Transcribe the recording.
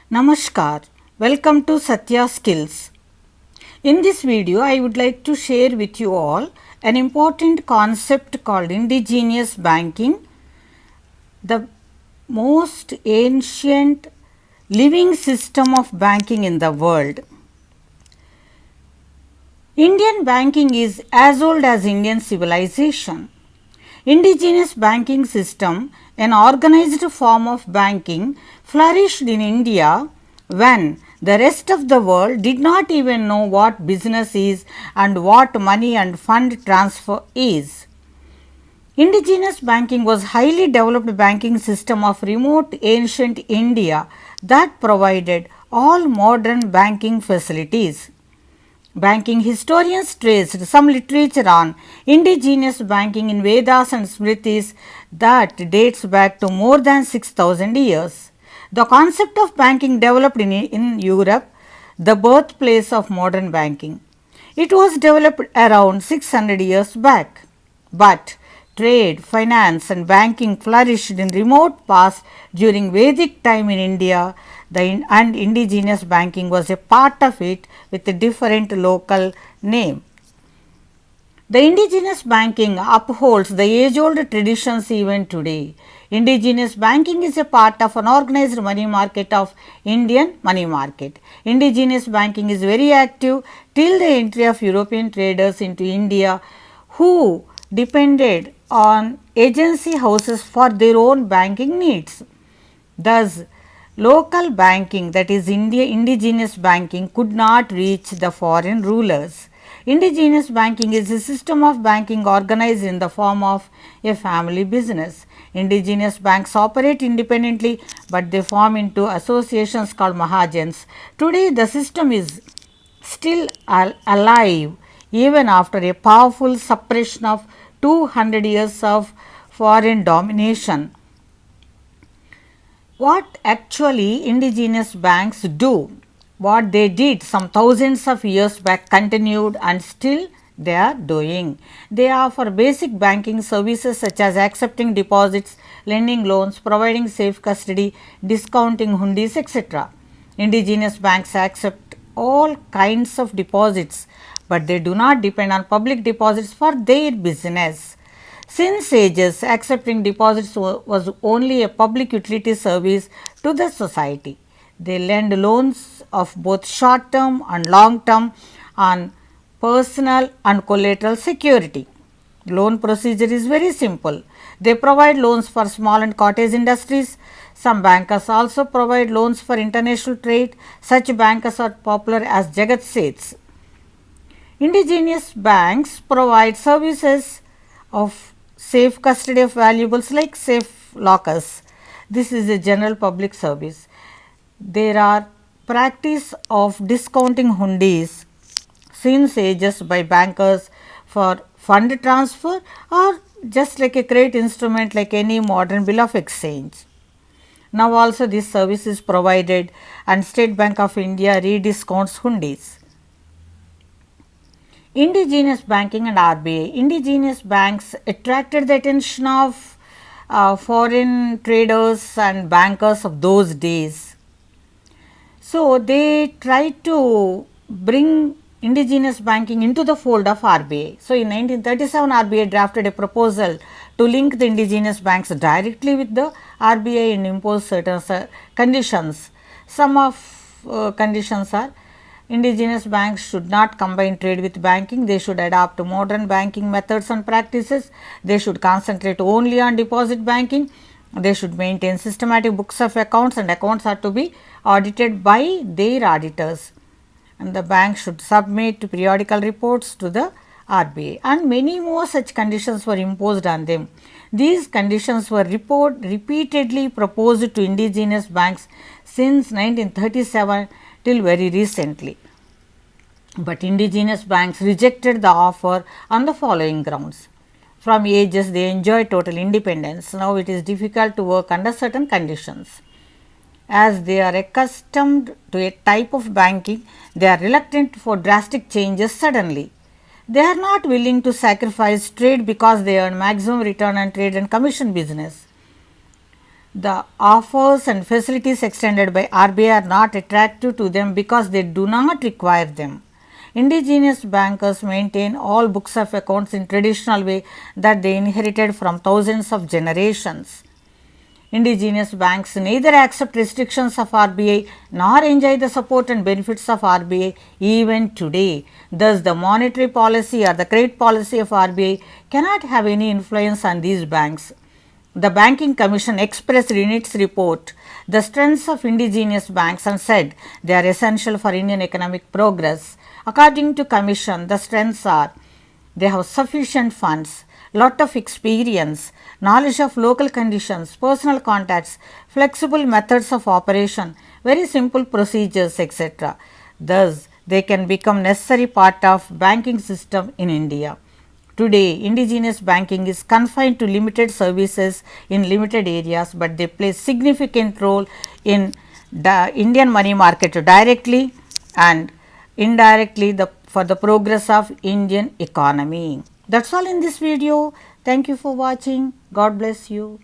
Namaskar, welcome to Satya Skills. In this video, I would like to share with you all an important concept called indigenous banking, the most ancient living system of banking in the world. Indian banking is as old as Indian civilization. Indigenous banking system, an organized form of banking, flourished in India when the rest of the world did not even know what business is and what money and fund transfer is. Indigenous banking was highly developed banking system of remote ancient India that provided all modern banking facilities. Banking historians traced some literature on indigenous banking in Vedas and Smritis that dates back to more than 6000 years. The concept of banking developed in Europe, the birthplace of modern banking. It was developed around 600 years back, but trade, finance and banking flourished in remote past during Vedic time in India and indigenous banking was a part of it with a different local name. The indigenous banking upholds the age-old traditions even today. Indigenous banking is a part of an organized money market of Indian money market. Indigenous banking is very active till the entry of European traders into India who depended on agency houses for their own banking needs. Thus, local banking, that is indigenous banking, could not reach the foreign rulers. Indigenous banking is a system of banking organized in the form of a family business. Indigenous banks operate independently, but they form into associations called Mahajans. Today, the system is still alive even after a powerful suppression of 200 years of foreign domination. What actually indigenous banks do, what they did some thousands of years back continued and still they are doing. They offer basic banking services such as accepting deposits, lending loans, providing safe custody, discounting hundis, etc. Indigenous banks accept all kinds of deposits, but they do not depend on public deposits for their business. Since ages, accepting deposits was only a public utility service to the society. They lend loans of both short term and long term on personal and collateral security. Loan procedure is very simple. They provide loans for small and cottage industries. Some bankers also provide loans for international trade. Such bankers are popular as Jagat Seths. Indigenous banks provide services of safe custody of valuables like safe lockers. This is a general public service. There are practice of discounting hundis since ages by bankers for fund transfer or just like a credit instrument like any modern bill of exchange. Now also this service is provided and State Bank of India rediscounts hundis. Indigenous banking and RBI. Indigenous banks attracted the attention of foreign traders and bankers of those days. So, they tried to bring indigenous banking into the fold of RBI. So, in 1937 RBI drafted a proposal to link the indigenous banks directly with the RBI and impose certain conditions. Some of conditions are indigenous banks should not combine trade with banking, they should adopt modern banking methods and practices, they should concentrate only on deposit banking, they should maintain systematic books of accounts and accounts are to be audited by their auditors, and the bank should submit periodical reports to the RBI, and many more such conditions were imposed on them. These conditions were repeatedly proposed to indigenous banks since 1937 till very recently, but indigenous banks rejected the offer on the following grounds. From ages they enjoy total independence. Now it is difficult to work under certain conditions. As they are accustomed to a type of banking, they are reluctant for drastic changes suddenly. They are not willing to sacrifice trade because they earn maximum return on trade and commission business. The offers and facilities extended by RBI are not attractive to them because they do not require them. Indigenous bankers maintain all books of accounts in traditional way that they inherited from thousands of generations. Indigenous banks neither accept restrictions of RBI nor enjoy the support and benefits of RBI even today. Thus, the monetary policy or the credit policy of RBI cannot have any influence on these banks. The Banking Commission expressed in its report the strengths of indigenous banks and said they are essential for Indian economic progress. According to Commission, the strengths are they have sufficient funds, lot of experience, knowledge of local conditions, personal contacts, flexible methods of operation, very simple procedures, etc. Thus, they can become necessary part of banking system in India. Today, indigenous banking is confined to limited services in limited areas, but they play significant role in the Indian money market directly and indirectly for the progress of Indian economy. That is all in this video. Thank you for watching. God bless you.